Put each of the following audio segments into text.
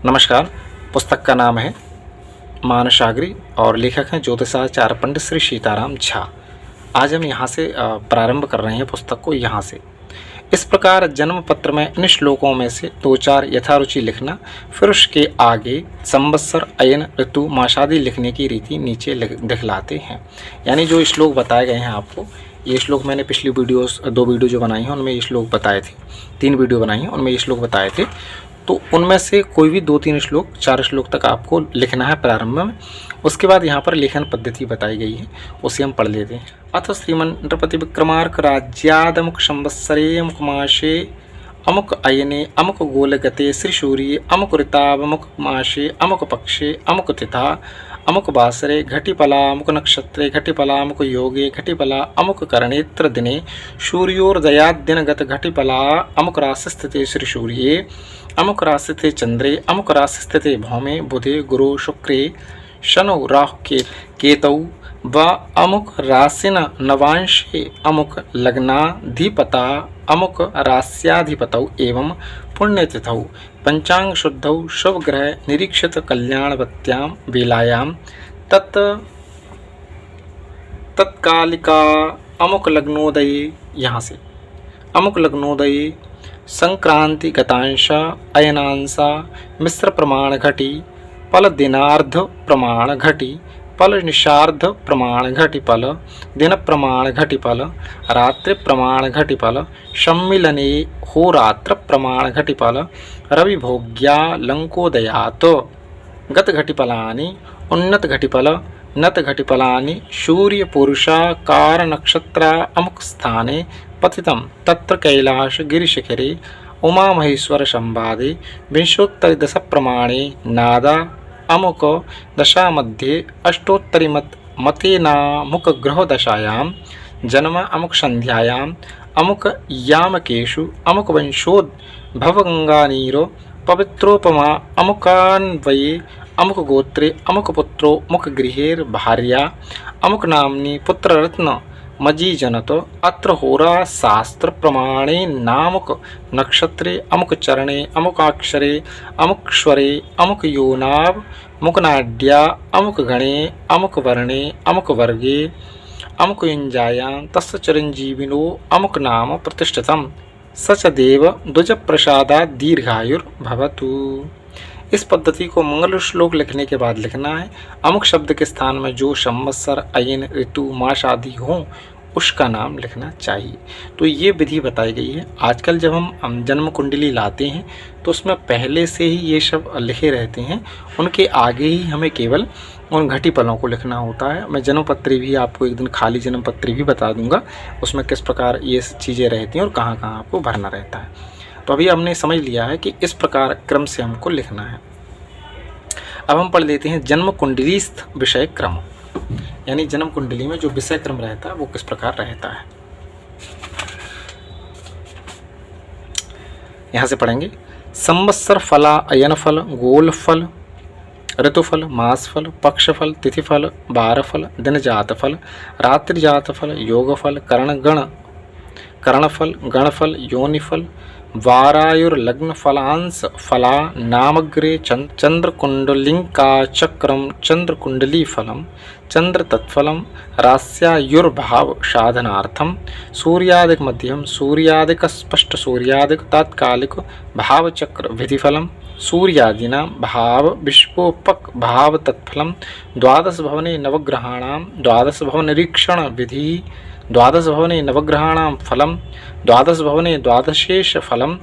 नमस्कार। पुस्तक का नाम है मानसागरी और लेखक हैं ज्योतिषाचार्य पंडित श्री सीताराम झा। आज हम यहाँ से प्रारंभ कर रहे हैं पुस्तक को यहाँ से। इस प्रकार जन्म पत्र में इन श्लोकों में से 2-4 यथारुचि लिखना, फिर उसके आगे संवत्सर, अयन, ऋतु, मासादि लिखने की रीति नीचे दिखलाते हैं। यानी जो श्लोक बताए गए हैं आपको, ये श्लोक मैंने पिछली वीडियोस 2 वीडियो जो बनाई हैं उनमें ये श्लोक बताए थे। 3 वीडियो बनाई हैं उनमें ये श्लोक बताए थे। तो उनमें से कोई भी 2-3 श्लोक, 4 श्लोक तक आपको लिखना है प्रारंभ में। उसके बाद यहाँ पर लेखन पद्धति बताई गई है, उसे हम पढ़ लेते हैं। अथ श्रीमन् नृपति विक्रमार्क राज्याद अमुक संवत्सरे अमुक मासे अमुक अयने अमुक गोलगते श्री सूर्ये अमुक ऋताव अमुक मासे अमुक पक्षे अमुक तिथा अमुक वासरे घटिपला अमुक नक्षत्रे घटिपला अमुक योगे घटिपला अमुक करणेत्र दिने सूर्योदयाद्दिनगत घटिपला अमुक राशि स्थिते श्री सूर्ये अमुक राशि स्थिते चंद्रे अमुक राशि स्थिते भौमे बुधे गुरु शुक्रे शनौ राहु केतौ व अमुक राशिन नवांशे अमुक लग्नाधिपता अमुक रास्याधिपतौ एवं पुण्यतिथौ पंचांग शुद्धौ शुभ ग्रह निरीक्षित कल्याणवत्यां वेलायां तत्कालिका अमुक लग्नोदये, यहाँ से अमुक लग्नोदये संक्रांति गतांशा अयनांशा मिश्र प्रमाण घटी पल दिनार्ध प्रमाण घटी पल निशार्ध प्रमाण घटिपल दिन प्रमाण घटिपल रात्रि प्रमाण घटिपल सम्मिलने होरात्र प्रमाण घटिपल रविभोग्या लंकोदयात गत घटिपलानि उन्नत घटिपल नत घटिपलानि सूर्य पुरुषाकार नक्षत्रा अमुक स्थाने पतितं तत्र कैलाश गिरिशिखरे उमा महेश्वर संवादे विंशोत्तरदश प्रमाणे नादा अमुक दशा मध्ये अष्टोत्तरी मतेनामुक ग्रह दशायां जन्म अमुक संध्यायां अमुक यामकेषु अमुक वंशोद्भवगंगानीरो पवित्रोपमा अमुकान्वये अमुक गोत्रे अमुक पुत्रो मुख गृहेर भार्या अमुक नाम्नि पुत्ररत्न मजी जनत अत्र होरा शास्त्र प्रमाणे नामुक नक्षत्रे अमुक चरणे अमुकाक्षरे अमुक स्वरे अमुक योनाव मुकनाड्या अमुक गणे अमुक वर्णे अमुक वर्गे अमुक युञ्जायां तस्य चिरंजीविनो अमुक नाम प्रतिष्ठितम् सच देव द्विज प्रसादात् दीर्घायुर्भवतु। इस पद्धति को मंगल श्लोक लिखने के बाद लिखना है। अमुक शब्द के स्थान में जो संवत्सर, अयन, ऋतु, मास आदि हों उसका नाम लिखना चाहिए। तो ये विधि बताई गई है। आजकल जब हम जन्म कुंडली लाते हैं तो उसमें पहले से ही ये सब लिखे रहते हैं, उनके आगे ही हमें केवल उन घटी पलों को लिखना होता है। मैं जन्म पत्री भी आपको एक दिन खाली जन्म पत्री भी बता दूंगा, उसमें किस प्रकार ये चीज़ें रहती हैं और कहाँ कहाँ आपको भरना रहता है। तो अभी हमने समझ लिया है कि इस प्रकार क्रम से हमको लिखना है। अब हम पढ़ लेते हैं जन्म कुंडलीस्थ विषय क्रम, यानी जन्म कुंडली में जो विषय क्रम रहता है वो किस प्रकार रहता है। यहाँ से पढ़ेंगे संवत्सर फला अयन फल गोल फल ऋतुफल मासफल पक्षफल तिथिफल वारफल दिनजात फल रात्रिजात फल योगफल कर्णफल गणफल योनिफल वारायुर्लग्न फलांश फला नामग्रे चंद्रकुंडलिंका चक्रम चंद्रकुंडली फलम चंद्र तत्फलम रास्यायुर्भाव साधनार्थम सूर्यादिक मध्यम सूर्यादिक स्पष्ट सूर्यादिक तात्कालिक भावचक्र विधिफलम सूर्यादीनां भाव विश्वोपक भाव तत्फलम द्वादश भवने नवग्रहाणां द्वादश भवन निरीक्षण विधि द्वादश भवने नवग्रहाणां फलम द्वादश भवने द्वादशेश फलम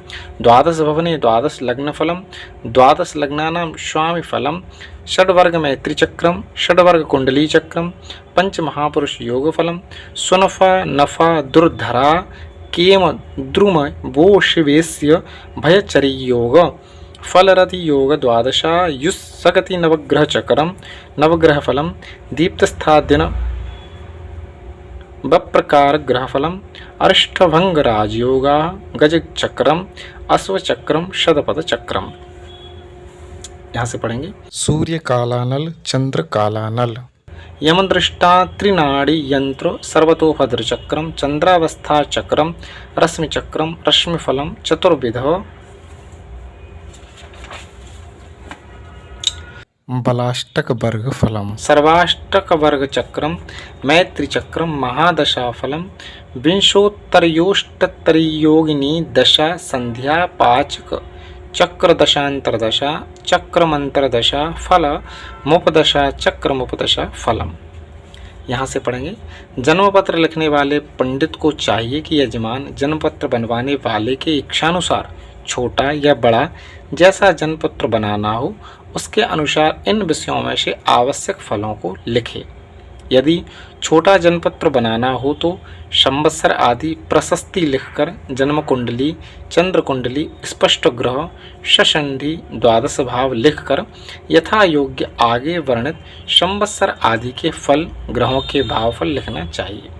द्वादश भवने द्वादश लग्न फलम द्वादश लग्नानां स्वामी फलम षड्वर्ग में त्रिचक्रम षड्वर्ग कुंडली चक्रम पंच महापुरुष योग फलम सुनफा नफा दुर्धरा केम द्रुम वो शिवेस्य भयचरी योग फलरति योग द्वादशा युस्सगति नवग्रह चक्रम नवग्रह फलम दीप्तस्थाद्यन बप्रकार ग्रहफलम अरिष्टभंग राजयोगा गज चक्रम अश्व चक्रम शतपथ चक्रम। यहाँ से पढ़ेंगे सूर्य कालानल चंद्र कालानल यमदृष्टा त्रिनाड़ी यंत्र सर्वतोभद्र चक्रम चंद्रावस्था चक्रम रश्मि चक्रम रश्मिफलम चतुर्विध बलाष्टक वर्ग फलम सर्वाष्टक वर्ग चक्रम मैत्री चक्रम महादशा फलम विंशोत्तरयोष्टतरीयोगिनी दशा संध्या पाचक चक्र दशांतरदशा चक्रमंतरदशा फल मुपदशा चक्रमुपदशा फलम। यहाँ से पढ़ेंगे। जन्मपत्र लिखने वाले पंडित को चाहिए कि यजमान जन्मपत्र बनवाने वाले के इच्छानुसार छोटा या बड़ा जैसा जन्मपत्र बनाना हो उसके अनुसार इन विषयों में से आवश्यक फलों को लिखे। यदि छोटा जन्मपत्र बनाना हो तो संवत्सर आदि प्रशस्ति लिखकर जन्म कुंडली, चंद्र कुंडली, स्पष्ट ग्रह, ससंधि, द्वादश भाव लिखकर यथा योग्य आगे वर्णित संवत्सर आदि के फल, ग्रहों के भावफल लिखना चाहिए।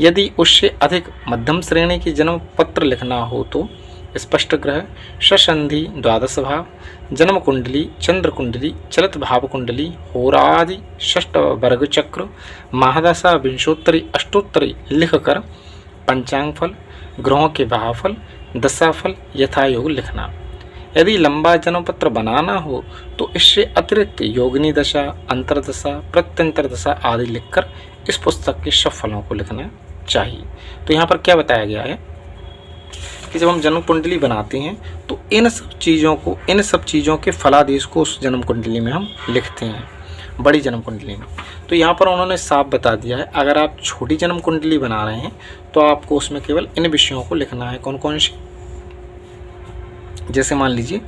यदि उससे अधिक मध्यम श्रेणी के जन्म पत्र लिखना हो तो स्पष्ट ग्रह, ससंधि, द्वादश भाव, जन्म कुंडली, चंद्र कुंडली, चलित भाव कुंडली, होरादि, षष्ठ वर्ग चक्र, महादशा, विंशोत्तरी, अष्टोत्तरी लिखकर पंचांग फल, ग्रहों के भावफल, दशाफल यथायोग लिखना। यदि लंबा जन्मपत्र बनाना हो तो इससे अतिरिक्त योगिनी दशा, अंतरदशा, प्रत्यंतर दशा आदि लिखकर इस पुस्तक के सब फलों को लिखना चाहिए। तो यहाँ पर क्या बताया गया है कि जब हम जन्म कुंडली बनाते हैं तो इन सब चीज़ों के फलादेश को उस जन्म कुंडली में हम लिखते हैं, बड़ी जन्म कुंडली में। तो यहाँ पर उन्होंने साफ बता दिया है, अगर आप छोटी जन्म कुंडली बना रहे हैं तो आपको उसमें केवल इन विषयों को लिखना है। कौन कौन से? जैसे मान लीजिए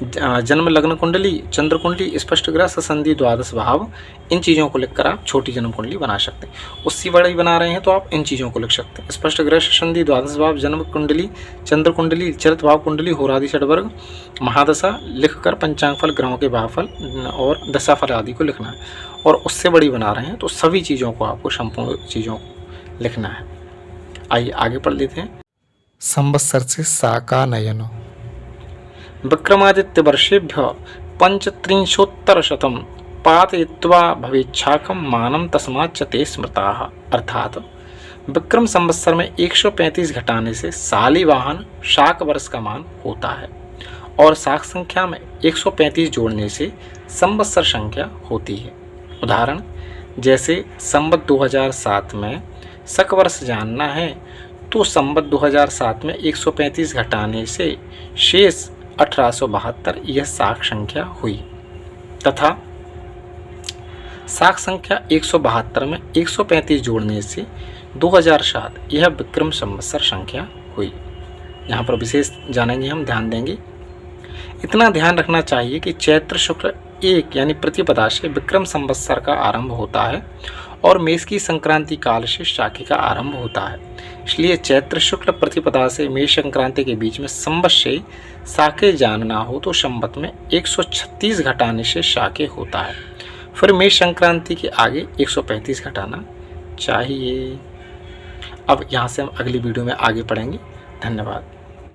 जन्म लग्न कुंडली, चंद्र कुंडली, स्पष्ट ग्रह, ससंधि, द्वादश भाव, इन चीज़ों को लिखकर आप छोटी जन्म कुंडली बना सकते हैं। उससे बड़ी बना रहे हैं तो आप इन चीज़ों को लिख सकते हैं। स्पष्ट ग्रह, ससंधि, द्वादश भाव, जन्म कुंडली, चंद्र कुंडली, चलित भाव कुंडली, होरादि षडवर्ग, महादशा लिखकर पंचांग फल, ग्रहों के भावफल और दशाफल आदि को लिखना है। और उससे बड़ी बना रहे हैं तो सभी चीज़ों को आपको संपूर्ण चीज़ों को लिखना है। आइए आगे पढ़ लेते हैं। संवत्सर से साका नयन विक्रमादित्य वर्षेभ्य 35,000 पातयित्वा भवेच्छाकं मानं तस्माच्च ते स्मृताः। अर्थात विक्रम संवत्सर में 135 घटाने से सालीवाहन शाक वर्ष का मान होता है और शाक संख्या में 135 जोड़ने से संवत्सर संख्या होती है। उदाहरण जैसे संवत 2007 में शक वर्ष जानना है तो संवत 2007 में 135 घटाने से शेष 1872 यह शाक संख्या हुई, तथा शाक संख्या 172 में 135 जोड़ने से 2007 यह विक्रम संवत्सर संख्या हुई। यहाँ पर विशेष जानेंगे, हम ध्यान देंगे। इतना ध्यान रखना चाहिए कि चैत्र शुक्ल 1 यानी प्रतिपदा से विक्रम संवत्सर का आरंभ होता है और मेष की संक्रांति काल से शाकी का आरंभ होता है। इसलिए चैत्र शुक्ल प्रतिपदा से मेष संक्रांति के बीच में संवत से शाके जानना हो तो संवत में 136 घटाने से शाके होता है। फिर मेष संक्रांति के आगे 135 घटाना चाहिए। अब यहाँ से हम अगली वीडियो में आगे पढ़ेंगे। धन्यवाद।